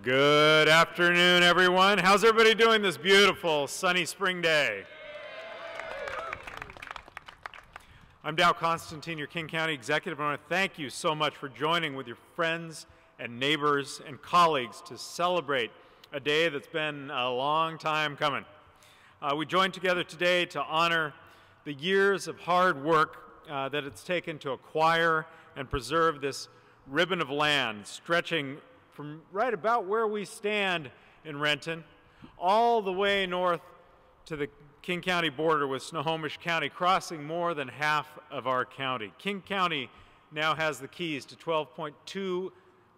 Good afternoon, everyone. How's everybody doing this beautiful sunny spring day? I'm Dow Constantine, your King County Executive, and I want to thank you so much for joining with your friends and neighbors and colleagues to celebrate a day that's been a long time coming. We joined together today to honor the years of hard work that it's taken to acquire and preserve this ribbon of land stretching from right about where we stand in Renton all the way north to the King County border with Snohomish County, crossing more than half of our county. King County now has the keys to 12.2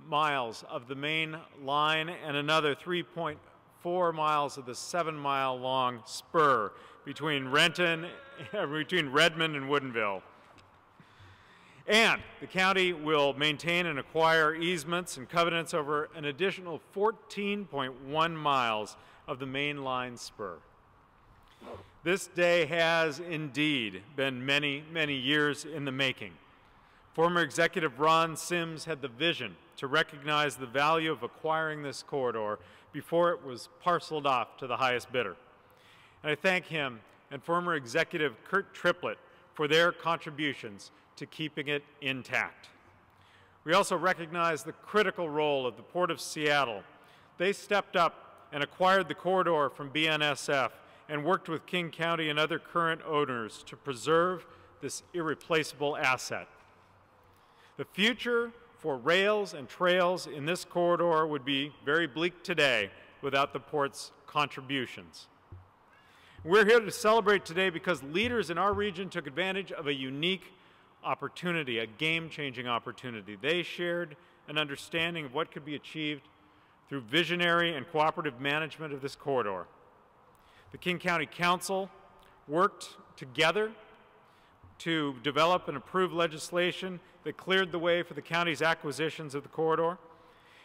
miles of the main line and another 3.4 miles of the 7-mile long spur between Redmond and Woodinville. And the county will maintain and acquire easements and covenants over an additional 14.1 miles of the main line spur. This day has indeed been many, many years in the making. Former Executive Ron Sims had the vision to recognize the value of acquiring this corridor before it was parceled off to the highest bidder. And I thank him and former Executive Kurt Triplett for their contributions to keeping it intact. We also recognize the critical role of the Port of Seattle. They stepped up and acquired the corridor from BNSF and worked with King County and other current owners to preserve this irreplaceable asset. The future for rails and trails in this corridor would be very bleak today without the port's contributions. We're here to celebrate today because leaders in our region took advantage of a unique opportunity, a game-changing opportunity. They shared an understanding of what could be achieved through visionary and cooperative management of this corridor. The King County Council worked together to develop and approve legislation that cleared the way for the county's acquisitions of the corridor.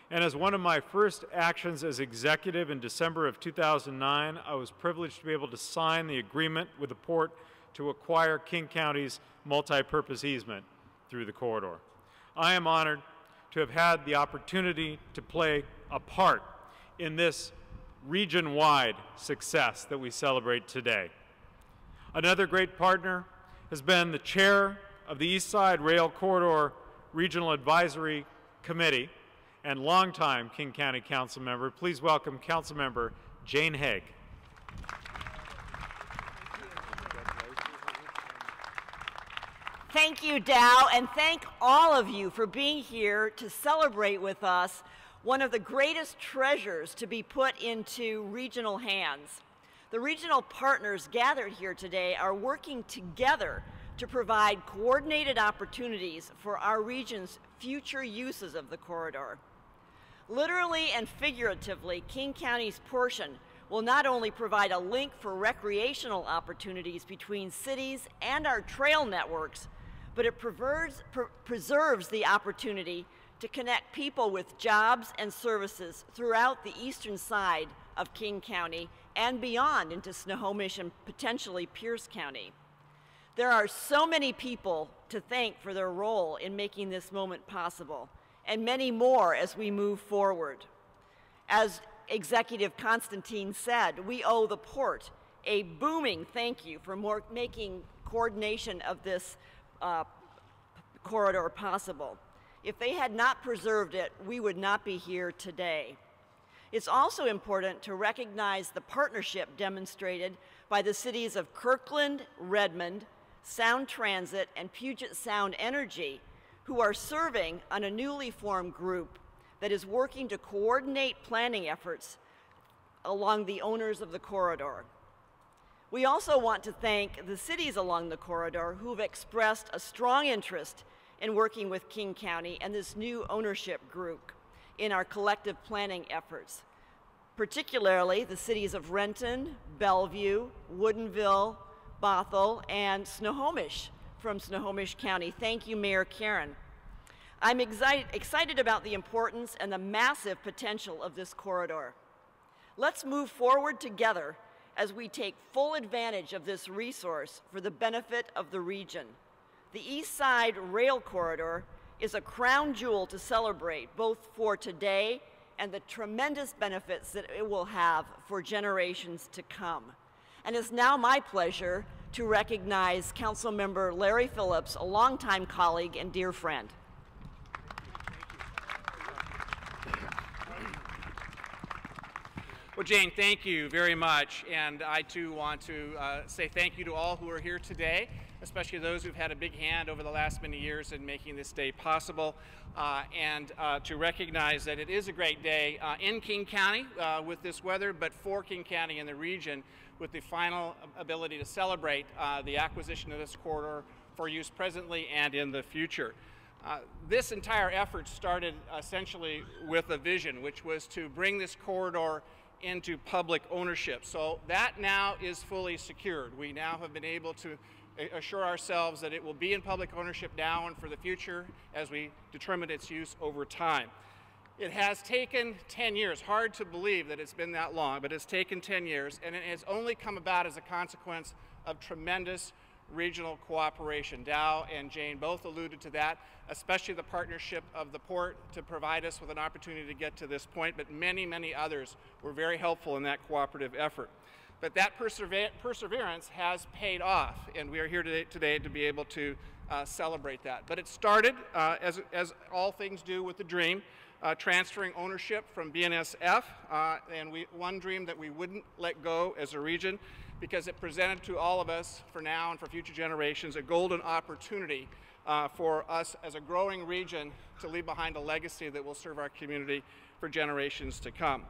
And as one of my first actions as executive in December of 2009, I was privileged to be able to sign the agreement with the port to acquire King County's multi-purpose easement through the corridor. I am honored to have had the opportunity to play a part in this region-wide success that we celebrate today. Another great partner has been the chair of the Eastside Rail Corridor Regional Advisory Committee and longtime King County Council member. Please welcome Council Member Jane Hague. Thank you, Dow, and thank all of you for being here to celebrate with us one of the greatest treasures to be put into regional hands. The regional partners gathered here today are working together to provide coordinated opportunities for our region's future uses of the corridor. Literally and figuratively, King County's portion will not only provide a link for recreational opportunities between cities and our trail networks, but it preserves the opportunity to connect people with jobs and services throughout the eastern side of King County and beyond into Snohomish and potentially Pierce County. There are so many people to thank for their role in making this moment possible, and many more as we move forward. As Executive Constantine said, we owe the port a booming thank you for making coordination of this corridor possible. If they had not preserved it, we would not be here today. It's also important to recognize the partnership demonstrated by the cities of Kirkland, Redmond, Sound Transit, and Puget Sound Energy, who are serving on a newly formed group that is working to coordinate planning efforts along the owners of the corridor. We also want to thank the cities along the corridor who've expressed a strong interest in working with King County and this new ownership group in our collective planning efforts, particularly the cities of Renton, Bellevue, Woodinville, Bothell, and Snohomish from Snohomish County. Thank you, Mayor Karen. I'm excited about the importance and the massive potential of this corridor. Let's move forward together as we take full advantage of this resource for the benefit of the region. The Eastside Rail Corridor is a crown jewel to celebrate both for today and the tremendous benefits that it will have for generations to come. And it's now my pleasure to recognize Councilmember Larry Phillips, a longtime colleague and dear friend. Well, Jane, thank you very much, and I too want to say thank you to all who are here today, especially those who've had a big hand over the last many years in making this day possible, and to recognize that it is a great day in King County with this weather, but for King County and the region with the final ability to celebrate the acquisition of this corridor for use presently and in the future. This entire effort started essentially with a vision, which was to bring this corridor into public ownership. So that now is fully secured. We now have been able to assure ourselves that it will be in public ownership now and for the future as we determine its use over time. It has taken 10 years. Hard to believe that it's been that long, but it's taken 10 years, and it has only come about as a consequence of tremendous regional cooperation. Dow and Jane both alluded to that, especially the partnership of the port to provide us with an opportunity to get to this point, but many, many others were very helpful in that cooperative effort. But that perseverance has paid off, and we are here today to be able to celebrate that. But it started, as all things do, with the dream, transferring ownership from BNSF, and one dream that we wouldn't let go as a region, because it presented to all of us, for now and for future generations, a golden opportunity for us as a growing region to leave behind a legacy that will serve our community for generations to come.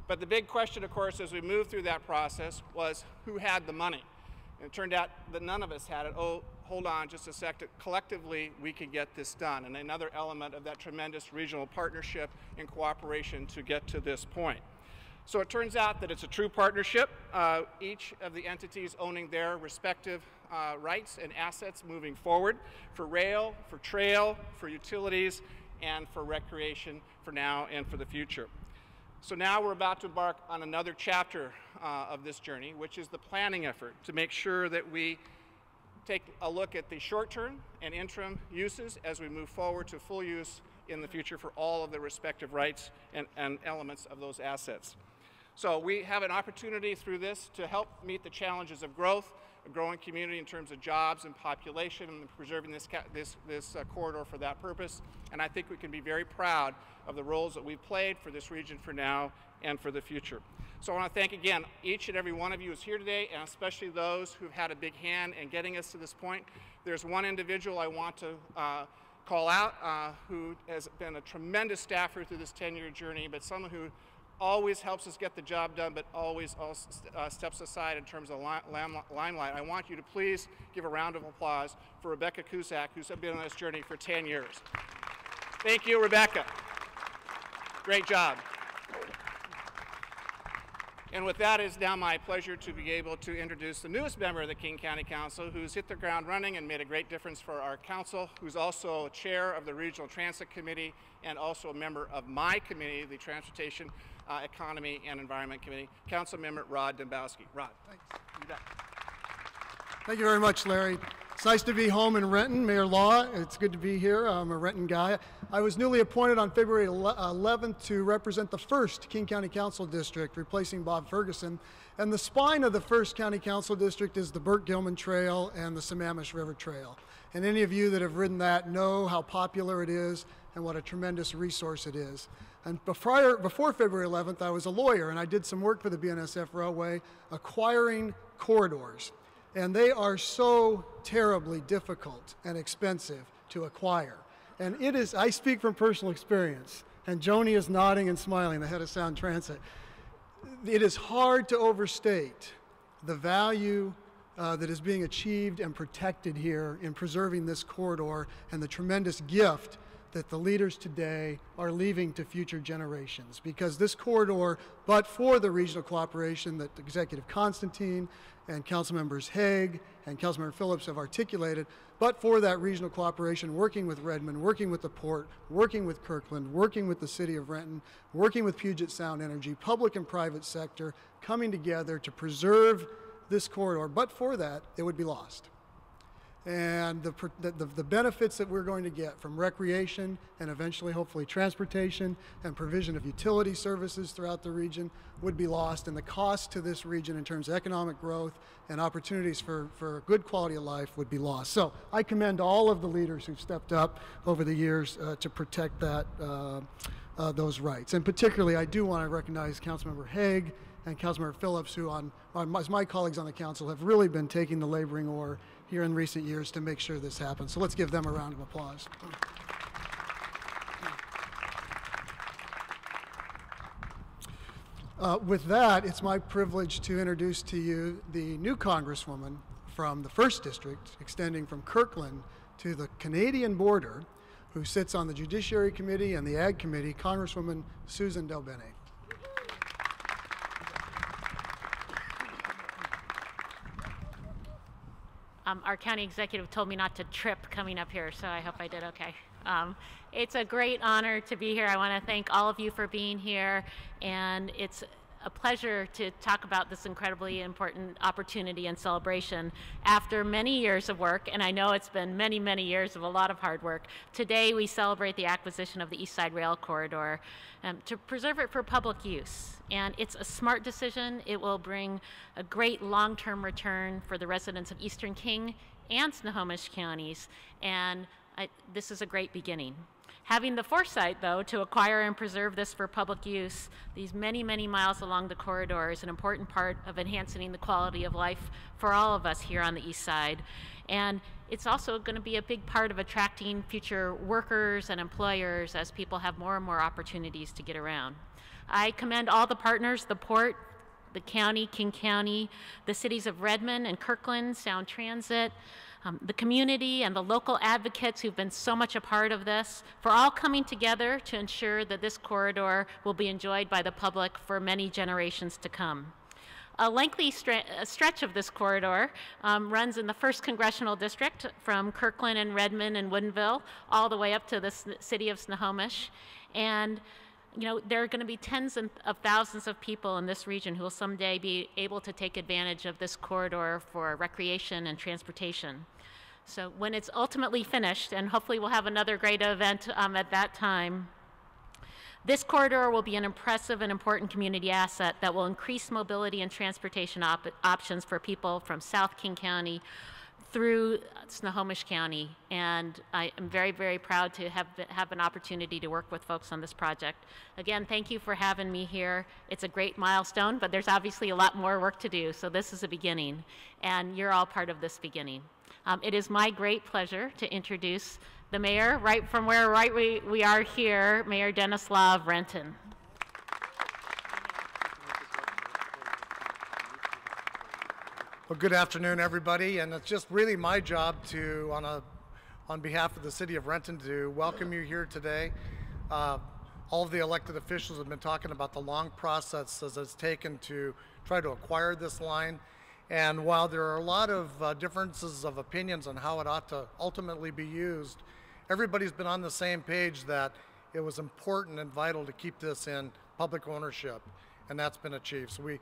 But the big question, of course, as we moved through that process was who had the money? And it turned out that none of us had it. Oh, hold on just a sec. Collectively, we could get this done. And another element of that tremendous regional partnership and cooperation to get to this point. So it turns out that it's a true partnership, each of the entities owning their respective rights and assets moving forward for rail, for trail, for utilities, and for recreation for now and for the future. So now we're about to embark on another chapter of this journey, which is the planning effort to make sure that we take a look at the short-term and interim uses as we move forward to full use in the future for all of the respective rights and elements of those assets. So we have an opportunity through this to help meet the challenges of growth, a growing community in terms of jobs and population, and preserving this corridor for that purpose. And I think we can be very proud of the roles that we've played for this region for now and for the future. So I want to thank again each and every one of you who's here today, and especially those who've had a big hand in getting us to this point. There's one individual I want to call out who has been a tremendous staffer through this 10-year journey, but someone who always helps us get the job done, but always steps aside in terms of limelight. I want you to please give a round of applause for Rebecca Cusack, who's been on this journey for 10 years. Thank you, Rebecca. Great job. And with that, it's now my pleasure to be able to introduce the newest member of the King County Council, who's hit the ground running and made a great difference for our council, who's also chair of the Regional Transit Committee and also a member of my committee, the Transportation, Economy, and Environment Committee, Councilmember Rod Dembowski. Rod. Thanks. You bet. Thank you very much, Larry. It's nice to be home in Renton. Mayor Law, it's good to be here. I'm a Renton guy. I was newly appointed on February 11th to represent the 1st King County Council District, replacing Bob Ferguson. And the spine of the 1st County Council District is the Burt-Gilman Trail and the Sammamish River Trail. And any of you that have ridden that know how popular it is and what a tremendous resource it is. And before February 11th, I was a lawyer, and I did some work for the BNSF Railway acquiring corridors. And they are so terribly difficult and expensive to acquire. And it is, I speak from personal experience, and Joni is nodding and smiling, the head of Sound Transit. It is hard to overstate the value that is being achieved and protected here in preserving this corridor and the tremendous gift that the leaders today are leaving to future generations. Because this corridor, but for the regional cooperation that Executive Constantine and Council Members Hague and Councilmember Phillips have articulated, but for that regional cooperation, working with Redmond, working with the port, working with Kirkland, working with the city of Renton, working with Puget Sound Energy, public and private sector, coming together to preserve this corridor, but for that, it would be lost. and the benefits that we're going to get from recreation and eventually hopefully transportation and provision of utility services throughout the region would be lost, and the cost to this region in terms of economic growth and opportunities for good quality of life would be lost. So I commend all of the leaders who've stepped up over the years to protect those rights. And particularly I do want to recognize Councilmember Hague and Councilmember Phillips, who as my colleagues on the council have really been taking the laboring oar here in recent years to make sure this happens. So let's give them a round of applause. With that, it's my privilege to introduce to you the new Congresswoman from the 1st District, extending from Kirkland to the Canadian border, who sits on the Judiciary Committee and the Ag Committee, Congresswoman Susan DelBene. Our county executive told me not to trip coming up here, so I hope I did okay. It's a great honor to be here. I want to thank all of you for being here, and it's a pleasure to talk about this incredibly important opportunity and celebration. After many years of work, and I know it's been many, many years of a lot of hard work, today we celebrate the acquisition of the Eastside Rail Corridor to preserve it for public use. And it's a smart decision. It will bring a great long-term return for the residents of Eastern King and Snohomish counties, and this is a great beginning. Having the foresight, though, to acquire and preserve this for public use, these many, many miles along the corridor is an important part of enhancing the quality of life for all of us here on the East Side. And it's also going to be a big part of attracting future workers and employers as people have more and more opportunities to get around. I commend all the partners, the port, the county, King County, the cities of Redmond and Kirkland, Sound Transit, the community and the local advocates who've been so much a part of this, for all coming together to ensure that this corridor will be enjoyed by the public for many generations to come. A lengthy stretch of this corridor runs in the 1st Congressional District from Kirkland and Redmond and Woodinville all the way up to the city of Snohomish. And you know, there are going to be tens of thousands of people in this region who will someday be able to take advantage of this corridor for recreation and transportation. So when it's ultimately finished, and hopefully we'll have another great event at that time, this corridor will be an impressive and important community asset that will increase mobility and transportation options for people from South King County through Snohomish County, and I am very, very proud to have an opportunity to work with folks on this project. Again, thank you for having me here. It's a great milestone, but there's obviously a lot more work to do, so this is a beginning, and you're all part of this beginning. It is my great pleasure to introduce the mayor, right from where we are here, Mayor Denis Law of Renton. Well, good afternoon, everybody, and it's just really my job to, on behalf of the city of Renton, to welcome you here today. All of the elected officials have been talking about the long process as it's taken to try to acquire this line, and while there are a lot of differences of opinions on how it ought to ultimately be used, everybody's been on the same page that it was important and vital to keep this in public ownership, and that's been achieved. So we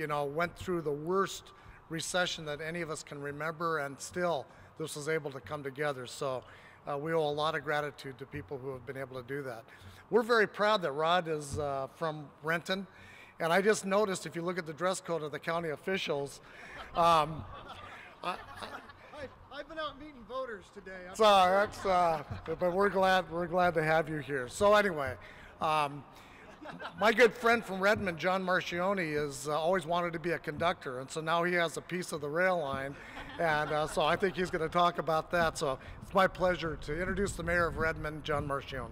went through the worst recession that any of us can remember, and still this was able to come together. So we owe a lot of gratitude to people who have been able to do that. We're very proud that Rod is from Renton, and I just noticed, if you look at the dress code of the county officials, I've been out meeting voters today. But we're glad to have you here. So anyway, my good friend from Redmond, John Marchione, has always wanted to be a conductor, and so now he has a piece of the rail line, and so I think he's going to talk about that. So it's my pleasure to introduce the mayor of Redmond, John Marchione.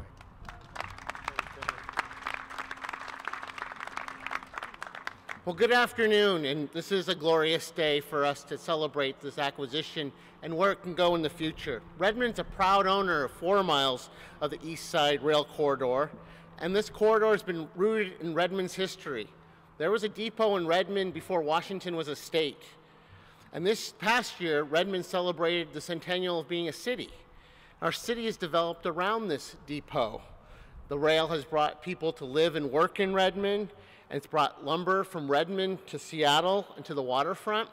Well, good afternoon, and this is a glorious day for us to celebrate this acquisition and where it can go in the future. Redmond's a proud owner of 4 miles of the Eastside Rail Corridor, and this corridor has been rooted in Redmond's history. There was a depot in Redmond before Washington was a state. And this past year, Redmond celebrated the centennial of being a city. Our city has developed around this depot. The rail has brought people to live and work in Redmond, and it's brought lumber from Redmond to Seattle and to the waterfront.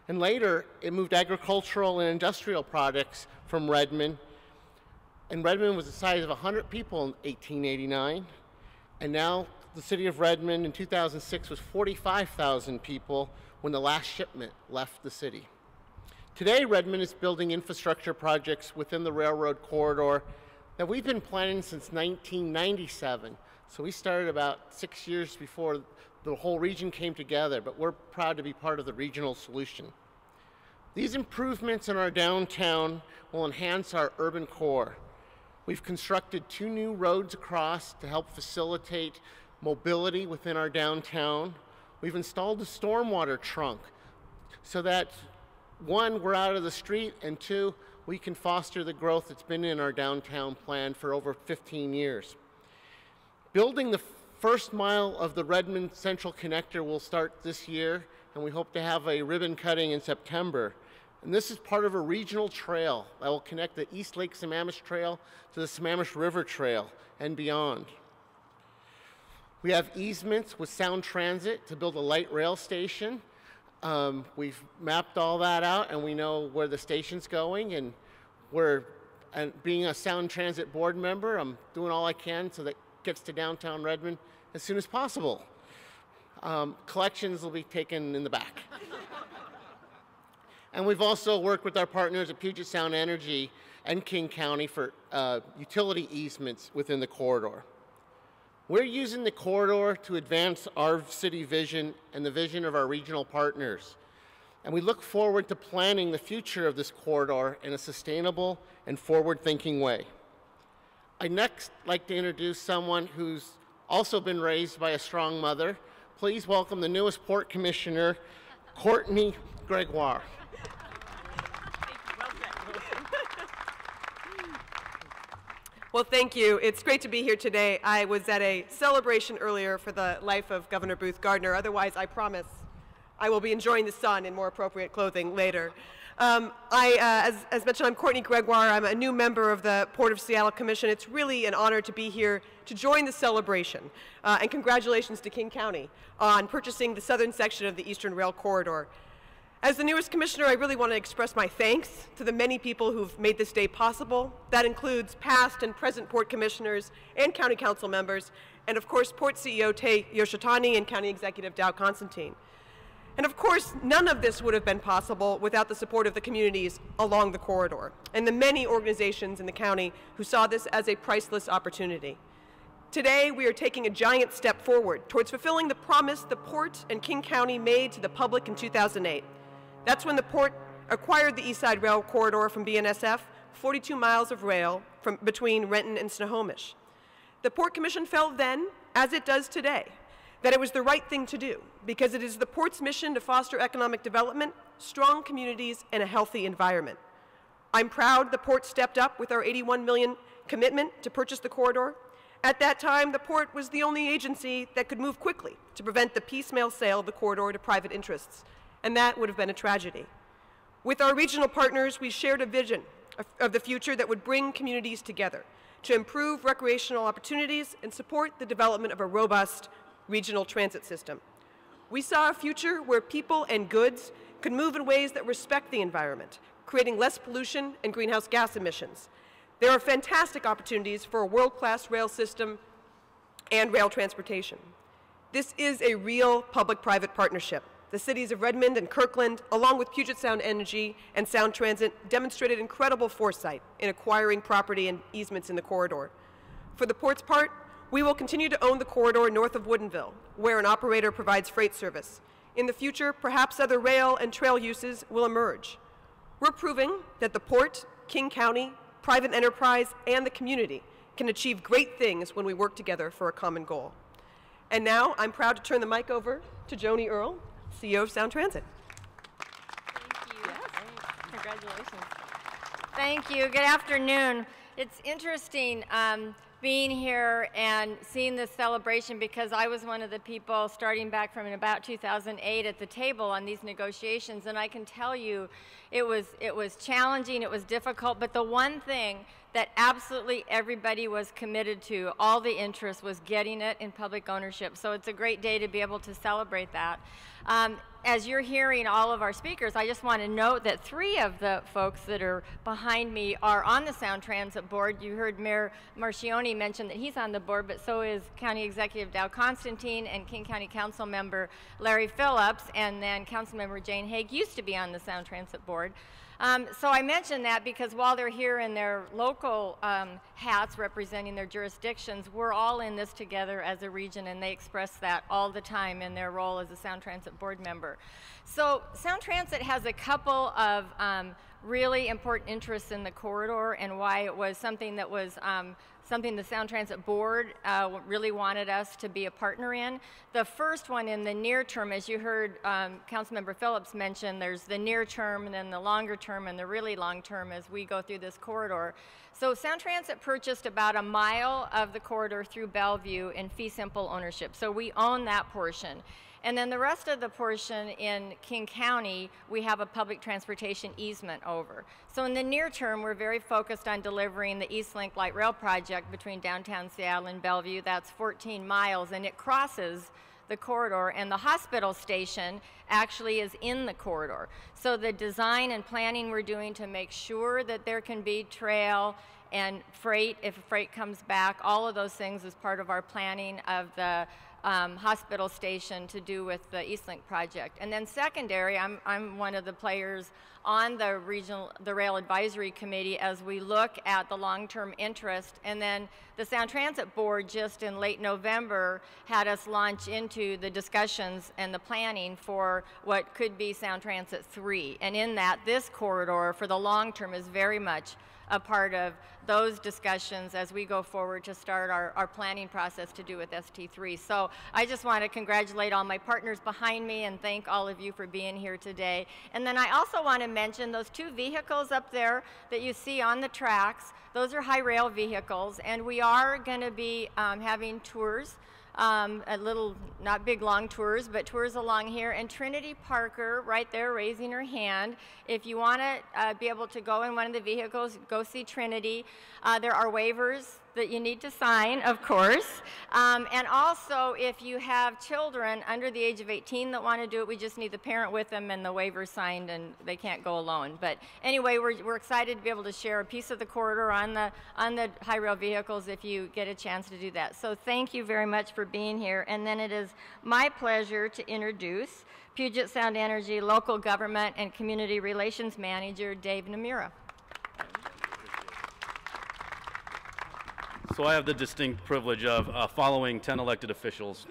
And later, it moved agricultural and industrial products from Redmond. And Redmond was the size of 100 people in 1889. And now the city of Redmond in 2006 was 45,000 people when the last shipment left the city. Today, Redmond is building infrastructure projects within the railroad corridor that we've been planning since 1997. So we started about 6 years before the whole region came together, but we're proud to be part of the regional solution. These improvements in our downtown will enhance our urban core. We've constructed 2 new roads across to help facilitate mobility within our downtown. We've installed a stormwater trunk so that, 1, we're out of the street, and 2, we can foster the growth that's been in our downtown plan for over 15 years. Building the first mile of the Redmond Central Connector will start this year, and we hope to have a ribbon cutting in September. And this is part of a regional trail that will connect the East Lake Sammamish Trail to the Sammamish River Trail and beyond. We have easements with Sound Transit to build a light rail station. We've mapped all that out, and we know where the station's going, and being a Sound Transit board member, I'm doing all I can so that it gets to downtown Redmond as soon as possible. Collections will be taken in the back. And we've also worked with our partners at Puget Sound Energy and King County for utility easements within the corridor. We're using the corridor to advance our city vision and the vision of our regional partners. And we look forward to planning the future of this corridor in a sustainable and forward-thinking way. I'd next like to introduce someone who's also been raised by a strong mother. Please welcome the newest Port Commissioner, Courtney Gregoire. Well, thank you. It's great to be here today. I was at a celebration earlier for the life of Governor Booth Gardner. Otherwise, I promise I will be enjoying the sun in more appropriate clothing later. As mentioned, I'm Courtney Gregoire. I'm a new member of the Port of Seattle Commission. It's really an honor to be here to join the celebration. And congratulations to King County on purchasing the southern section of the Eastern Rail Corridor. As the newest commissioner, I really want to express my thanks to the many people who've made this day possible. That includes past and present Port commissioners and county council members, and of course, Port CEO Tay Yoshitani and County Executive Dow Constantine. And of course, none of this would have been possible without the support of the communities along the corridor and the many organizations in the county who saw this as a priceless opportunity. Today, we are taking a giant step forward towards fulfilling the promise the Port and King County made to the public in 2008. That's when the Port acquired the Eastside Rail Corridor from BNSF, 42 miles of rail between Renton and Snohomish. The Port Commission felt then, as it does today, that it was the right thing to do because it is the Port's mission to foster economic development, strong communities, and a healthy environment. I'm proud the Port stepped up with our $81 million commitment to purchase the corridor. At that time, the Port was the only agency that could move quickly to prevent the piecemeal sale of the corridor to private interests, and that would have been a tragedy. With our regional partners, we shared a vision of the future that would bring communities together to improve recreational opportunities and support the development of a robust regional transit system. We saw a future where people and goods could move in ways that respect the environment, creating less pollution and greenhouse gas emissions. There are fantastic opportunities for a world-class rail system and rail transportation. This is a real public-private partnership. The cities of Redmond and Kirkland, along with Puget Sound Energy and Sound Transit, demonstrated incredible foresight in acquiring property and easements in the corridor. For the Port's part, we will continue to own the corridor north of Woodinville, where an operator provides freight service. In the future, perhaps other rail and trail uses will emerge. We're proving that the Port, King County, private enterprise, and the community can achieve great things when we work together for a common goal. And now, I'm proud to turn the mic over to Joni Earle, CEO of Sound Transit. Thank you. Yes. Congratulations. Thank you. Good afternoon. It's interesting being here and seeing this celebration because I was one of the people starting back from about 2008 at the table on these negotiations, and I can tell you it was challenging, it was difficult, but the one thing that absolutely everybody was committed to, all the interest, was getting it in public ownership. So it's a great day to be able to celebrate that. as you're hearing all of our speakers, I just want to note that 3 of the folks that are behind me are on the Sound Transit Board. You heard Mayor Marchione mention that he's on the board, but so is County Executive Dow Constantine and King County Council Member Larry Phillips, and then Council Member Jane Hague used to be on the Sound Transit Board. So I mention that because while they're here in their local hats representing their jurisdictions, we're all in this together as a region, and they express that all the time in their role as a Sound Transit Board member. So Sound Transit has a couple of really important interests in the corridor, and why it was something that was something the Sound Transit Board really wanted us to be a partner in. The first one in the near term, as you heard Councilmember Phillips mention, there's the near term and then the longer term and the really long term as we go through this corridor. So Sound Transit purchased about a mile of the corridor through Bellevue in fee simple ownership. So we own that portion. And then the rest of the portion in King County, we have a public transportation easement over. So in the near term, we're very focused on delivering the Eastlink Light Rail project between downtown Seattle and Bellevue. That's 14 miles, and it crosses the corridor, and the hospital station actually is in the corridor. So the design and planning we're doing to make sure that there can be trail and freight, if freight comes back, all of those things is part of our planning of the hospital station to do with the Eastlink project. And then secondary, I'm one of the players on the Rail Advisory Committee as we look at the long-term interest. And then the Sound Transit Board just in late November had us launch into the discussions and the planning for what could be Sound Transit 3. And in that, this corridor for the long term is very much a part of those discussions as we go forward to start our planning process to do with ST3. So I just want to congratulate all my partners behind me and thank all of you for being here today. And then I also want to mention those 2 vehicles up there that you see on the tracks. Those are high rail vehicles, and we are going to be having tours. A little, not big long tours, but tours along here. And Trinity Parker, right there, raising her hand. If you want to be able to go in one of the vehicles, go see Trinity. There are waivers that you need to sign, of course. And also, if you have children under the age of 18 that want to do it, we just need the parent with them and the waiver signed, and they can't go alone. But anyway, we're excited to be able to share a piece of the corridor on the high rail vehicles if you get a chance to do that. So thank you very much for being here. And then it is my pleasure to introduce Puget Sound Energy Local Government and Community Relations Manager, Dave Namura. So I have the distinct privilege of following 10 elected officials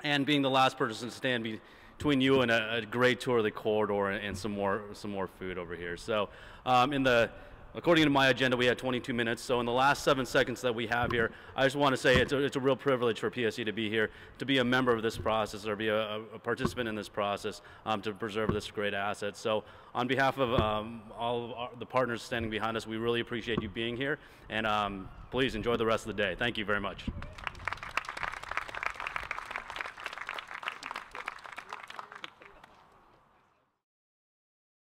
and being the last person to stand between you and a great tour of the corridor and some more food over here. So according to my agenda, we had 22 minutes. So in the last 7 seconds that we have here, I just want to say it's a real privilege for PSE to be here, to be a member of this process, or be a participant in this process, to preserve this great asset. So on behalf of all of the partners standing behind us, we really appreciate you being here, and please enjoy the rest of the day. Thank you very much.